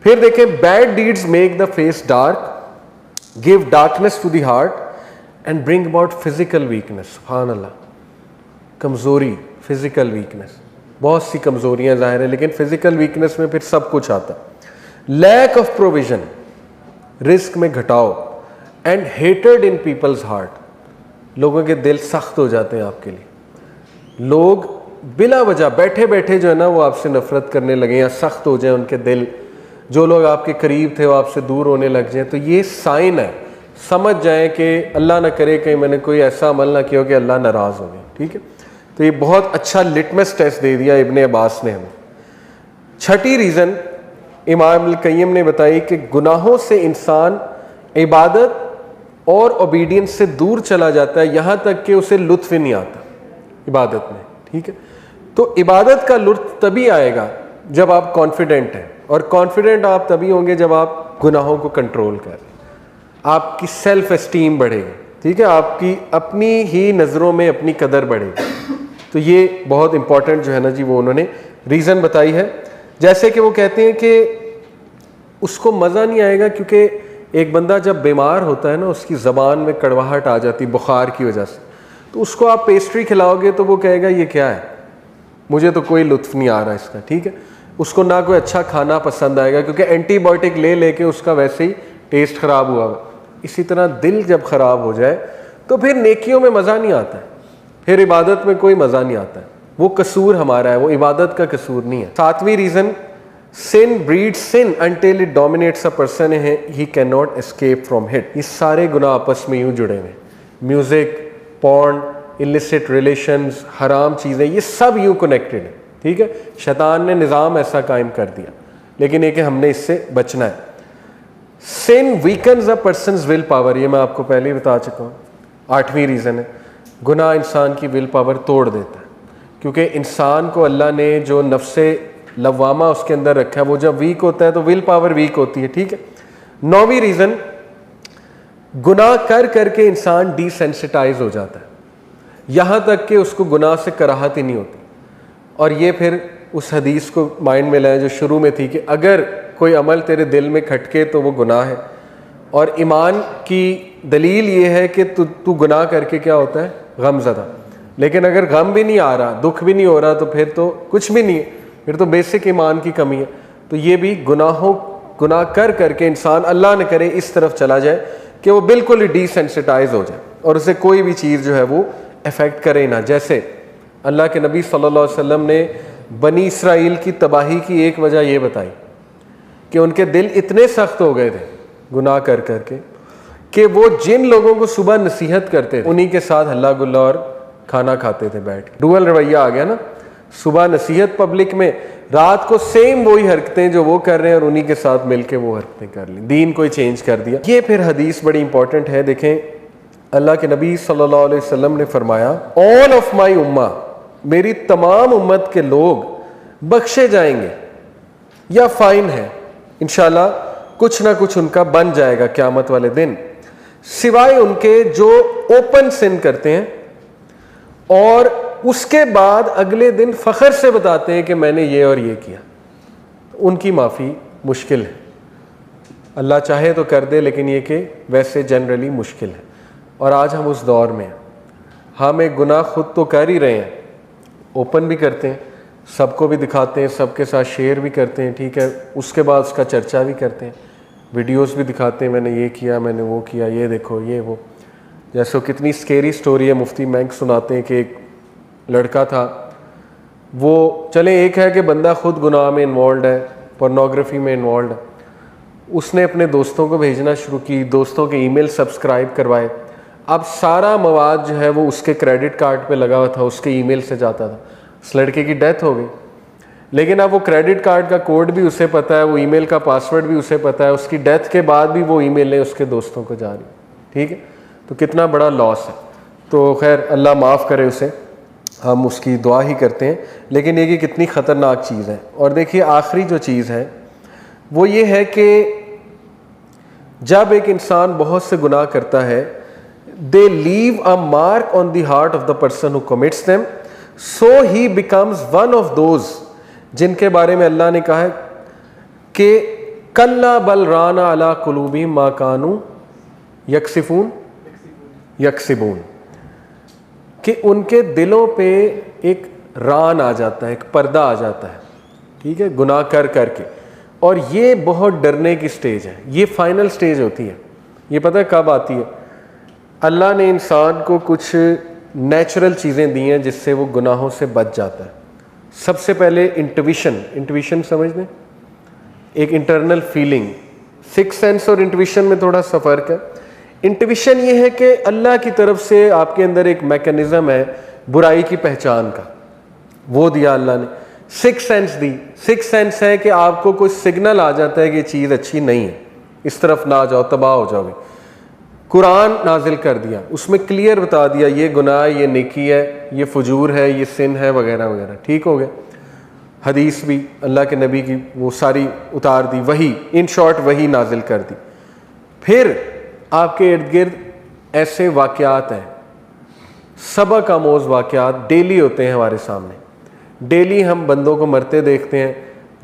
फिर देखें, bad deeds make the face dark, give darkness to the heart and bring about physical weakness. सुभान अल्लाह, कमज़ोरी, physical weakness, बहुत सी कमज़ोरियाँ ज़ाहिर है, लेकिन फिजिकल वीकनेस में फिर सब कुछ आता है। लैक ऑफ प्रोविजन, रिस्क में घटाओ, and hated in people's heart, लोगों के दिल सख्त हो जाते हैं आपके लिए। लोग बिला वजह बैठे बैठे जो है ना वो आपसे नफरत करने लगे या सख्त हो जाए उनके दिल। जो लोग आपके करीब थे वो आपसे दूर होने लग जाए, तो ये साइन है, समझ जाएं कि अल्लाह ना करे कहीं मैंने कोई ऐसा अमल ना किया कि अल्लाह नाराज़ हो गए। ठीक है, तो ये बहुत अच्छा लिटमस टेस्ट दे दिया इब्ने अब्बास ने हमें। छठी रीज़न इमाम अल क़य्यिम ने बताई कि गुनाहों से इंसान इबादत और ओबीडियंस से दूर चला जाता है, यहाँ तक कि उसे लुत्फ़ ही नहीं आता इबादत में। ठीक है, तो इबादत का लुत्फ़ तभी आएगा जब आप कॉन्फिडेंट हैं, और कॉन्फिडेंट आप तभी होंगे जब आप गुनाहों को कंट्रोल करें, आपकी सेल्फ एस्टीम बढ़ेगी। ठीक है, आपकी अपनी ही नज़रों में अपनी कदर बढ़ेगी। तो ये बहुत इंपॉर्टेंट जो है ना जी वो उन्होंने रीज़न बताई है। जैसे कि वो कहते हैं कि उसको मज़ा नहीं आएगा, क्योंकि एक बंदा जब बीमार होता है ना उसकी ज़बान में कड़वाहट आ जाती बुखार की वजह से, तो उसको आप पेस्ट्री खिलाओगे तो वो कहेगा ये क्या है, मुझे तो कोई लुत्फ़ नहीं आ रहा इसका। ठीक है, उसको ना कोई अच्छा खाना पसंद आएगा, क्योंकि एंटीबायोटिक ले लेके उसका वैसे ही टेस्ट ख़राब हुआ है। इसी तरह दिल जब ख़राब हो जाए तो फिर नेकियों में मज़ा नहीं आता है, फिर इबादत में कोई मज़ा नहीं आता है। वो कसूर हमारा है, वो इबादत का कसूर नहीं है। सातवीं reason, sin breeds sin until it dominates a person है, he can not escape from it. ये सारे गुनाह आपस में यूँ जुड़े हुए, म्यूज़िक, पॉर्न, इलिसिट रिलेशंस, हराम चीज़ें, ये सब यूँ कनेक्टेड है। ठीक है, शैतान ने निज़ाम ऐसा कायम कर दिया, लेकिन एक हमने इससे बचना है। Sin weakens a person's will power, ये मैं आपको पहले ही बता चुका हूँ। आठवीं रीज़न है, गुनाह इंसान की विल पावर तोड़ देता है, क्योंकि इंसान को अल्लाह ने जो नफ्से लवामा उसके अंदर रखा है, वो जब वीक होता है तो विल पावर वीक होती है। ठीक है, नौवीं रीज़न, गुनाह कर करके इंसान डिसेंसिटाइज हो जाता है, यहाँ तक कि उसको गुनाह से कराहत ही नहीं होती। और ये फिर उस हदीस को माइंड में लाएं जो शुरू में थी कि अगर कोई अमल तेरे दिल में खटके तो वो गुनाह है, और ईमान की दलील ये है कि तू गुनाह करके क्या होता है, गमज़दा। लेकिन अगर गम भी नहीं आ रहा, दुख भी नहीं हो रहा, तो फिर तो कुछ भी नहीं है, फिर तो बेसिक ईमान की कमी है। तो ये भी गुनाह कर करके इंसान, अल्लाह न करे, इस तरफ चला जाए कि वो बिल्कुल ही डिसेंसिटाइज हो जाए और उसे कोई भी चीज़ जो है वो अफेक्ट करे ना। जैसे अल्लाह के नबी सल्लल्लाहु अलैहि वसल्लम ने बनी इसराइल की तबाही की एक वजह ये बताई कि उनके दिल इतने सख्त हो गए थे गुनाह कर करके कि वो जिन लोगों को सुबह नसीहत करते थे उन्हीं के साथ हल्ला गुल्ला और खाना खाते थे बैठ के। डुअल रवैया आ गया ना, सुबह नसीहत पब्लिक में, रात को सेम वही हरकतें जो वो कर रहे हैं और उन्हीं के साथ मिलके वो हरकतें कर ली, दीन को ही चेंज कर दिया। ये फिर हदीस बड़ी इंपॉर्टेंट है। देखें, अल्लाह के नबी सल्लल्लाहु अलैहि वसल्लम ने फरमाया, ऑल ऑफ माई उम्मा, मेरी तमाम उम्मत के लोग बख्शे जाएंगे या फाइन है, इंशाल्लाह कुछ ना कुछ उनका बन जाएगा क़यामत वाले दिन, सिवाय उनके जो ओपन सिन करते हैं और उसके बाद अगले दिन फ़ख्र से बताते हैं कि मैंने ये और ये किया। उनकी माफ़ी मुश्किल है, अल्लाह चाहे तो कर दे, लेकिन ये कि वैसे जनरली मुश्किल है। और आज हम उस दौर में हैं, हम एक गुनाह खुद तो कर ही रहे हैं, ओपन भी करते हैं, सबको भी दिखाते हैं, सबके साथ शेयर भी करते हैं, ठीक है, उसके बाद उसका चर्चा भी करते हैं, वीडियोस भी दिखाते हैं, मैंने ये किया, मैंने वो किया, ये देखो, ये वो। जैसे कितनी स्केरी स्टोरी है, मुफ्ती बैंक सुनाते हैं कि एक लड़का था, वो चले एक है कि बंदा खुद गुनाह में इन्वॉल्व है, पोर्नोग्राफी में इन्वॉल्व है, उसने अपने दोस्तों को भेजना शुरू की, दोस्तों के ईमेल सब्सक्राइब करवाए। अब सारा मवाद जो है वो उसके क्रेडिट कार्ड पे लगा हुआ था, उसके ईमेल से जाता था। उस लड़के की डेथ हो गई, लेकिन अब वो क्रेडिट कार्ड का कोड भी उसे पता है, वो ईमेल का पासवर्ड भी उसे पता है, उसकी डेथ के बाद भी वो ईमेलें उसके दोस्तों को जा रही, ठीक है। तो कितना बड़ा लॉस है। तो खैर अल्लाह माफ़ करे उसे, हम उसकी दुआ ही करते हैं, लेकिन ये कि कितनी ख़तरनाक चीज़ है। और देखिए आखिरी जो चीज़ है वो ये है कि जब एक इंसान बहुत से गुनाह करता है, they leave a mark on the heart of the person who commits them, so he becomes one of those जिनके बारे में अल्लाह ने कहा है कि कल्ला बल राना अला कुलूबिहिम मा कानू यक्सिबून, कि उनके दिलों पे एक रान आ जाता है, एक पर्दा आ जाता है, ठीक है, गुनाह कर करके। और ये बहुत डरने की स्टेज है, ये फाइनल स्टेज होती है। ये पता है कब आती है? अल्लाह ने इंसान को कुछ नेचुरल चीज़ें दी हैं जिससे वो गुनाहों से बच जाता है। सबसे पहले इंट्यूशन समझ लें, एक इंटरनल फीलिंग। सिक्स सेंस और इंट्यूशन में थोड़ा सा फर्क है। इंट्यूशन ये है कि अल्लाह की तरफ से आपके अंदर एक मैकेनिज्म है बुराई की पहचान का, वो दिया अल्लाह ने। सिक्स सेंस दी, सिक्स सेंस है कि आपको कोई सिग्नल आ जाता है कि ये चीज़ अच्छी नहीं है, इस तरफ ना जाओ, तबाह हो जाओगे। कुरान नाजिल कर दिया, उसमें क्लियर बता दिया ये गुनाह, ये नेकी है, ये फजूर है, ये सिन है, वगैरह वगैरह, ठीक हो गया। हदीस भी अल्लाह के नबी की वो सारी उतार दी, वही इन शॉर्ट वही नाजिल कर दी। फिर आपके इर्द गिर्द ऐसे वाक़यात हैं, सबक आमोज़ वाक़यात डेली होते हैं हमारे सामने। डेली हम बंदों को मरते देखते हैं,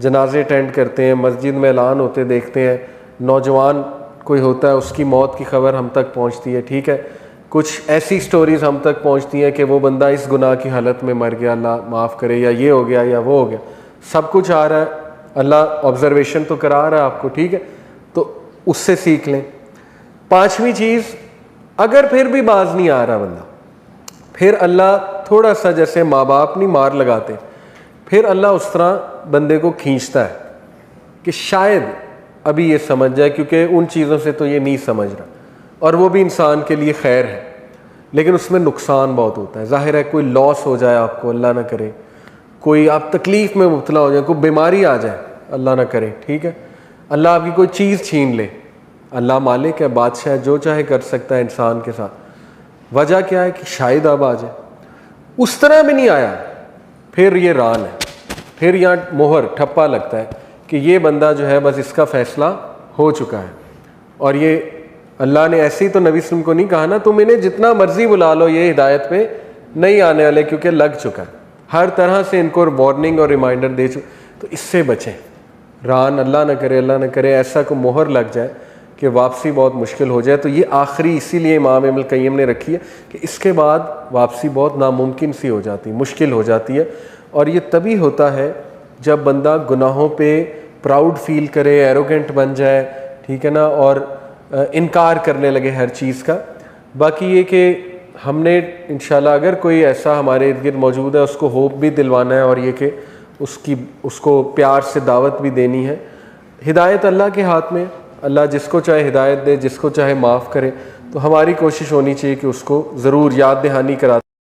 जनाजे अटेंड करते हैं, मस्जिद में ऐलान होते देखते हैं, नौजवान कोई होता है उसकी मौत की खबर हम तक पहुंचती है, ठीक है। कुछ ऐसी स्टोरीज़ हम तक पहुंचती हैं कि वो बंदा इस गुनाह की हालत में मर गया, अल्लाह माफ़ करे, या ये हो गया या वो हो गया, सब कुछ आ रहा है। अल्लाह ऑब्जर्वेशन तो करा रहा है आपको, ठीक है, तो उससे सीख लें। पांचवी चीज़, अगर फिर भी बाज नहीं आ रहा बंदा, फिर अल्लाह थोड़ा सा, जैसे माँ बाप नहीं मार लगाते, फिर अल्लाह उस तरह बंदे को खींचता है कि शायद अभी ये समझ जाए, क्योंकि उन चीज़ों से तो ये नहीं समझ रहा, और वो भी इंसान के लिए खैर है, लेकिन उसमें नुकसान बहुत होता है। ज़ाहिर है कोई लॉस हो जाए आपको, अल्लाह ना करे, कोई आप तकलीफ़ में मुब्तला हो जाए, कोई बीमारी आ जाए, अल्लाह ना करे, ठीक है, अल्लाह आपकी कोई चीज़ छीन ले। अल्लाह मालिक है, बादशाह है, जो चाहे कर सकता है इंसान के साथ। वजह क्या है कि शायद अब आ जाए, उस तरह भी नहीं आया, फिर ये रान है, फिर यहाँ मोहर ठप्पा लगता है कि ये बंदा जो है बस इसका फ़ैसला हो चुका है। और ये अल्लाह ने ऐसे ही तो नबी सल्लल्लाहु अलैहि वसल्लम को नहीं कहा ना, तुम इन्हें जितना मर्जी बुला लो ये हिदायत पे नहीं आने वाले, क्योंकि लग चुका है, हर तरह से इनको वार्निंग और रिमाइंडर दे चुके। तो इससे बचें, रान अल्लाह न करे ऐसा को मोहर लग जाए कि वापसी बहुत मुश्किल हो जाए। तो ये आखिरी इसीलिए इमाम इब्नुल क़य्यिम ने रखी है कि इसके बाद वापसी बहुत नामुमकिन सी हो जाती है, मुश्किल हो जाती है। और ये तभी होता है जब बंदा गुनाहों पे प्राउड फील करे, एरोगेंट बन जाए, ठीक है ना, और इनकार करने लगे हर चीज़ का। बाकी ये कि हमने इंशाल्लाह अगर कोई ऐसा हमारे इर्द गिर्द मौजूद है उसको होप भी दिलवाना है, और ये कि उसको प्यार से दावत भी देनी है। हिदायत अल्लाह के हाथ में, अल्लाह जिसको चाहे हिदायत दे, जिसको चाहे माफ़ करे। तो हमारी कोशिश होनी चाहिए कि उसको ज़रूर याद दहानी करा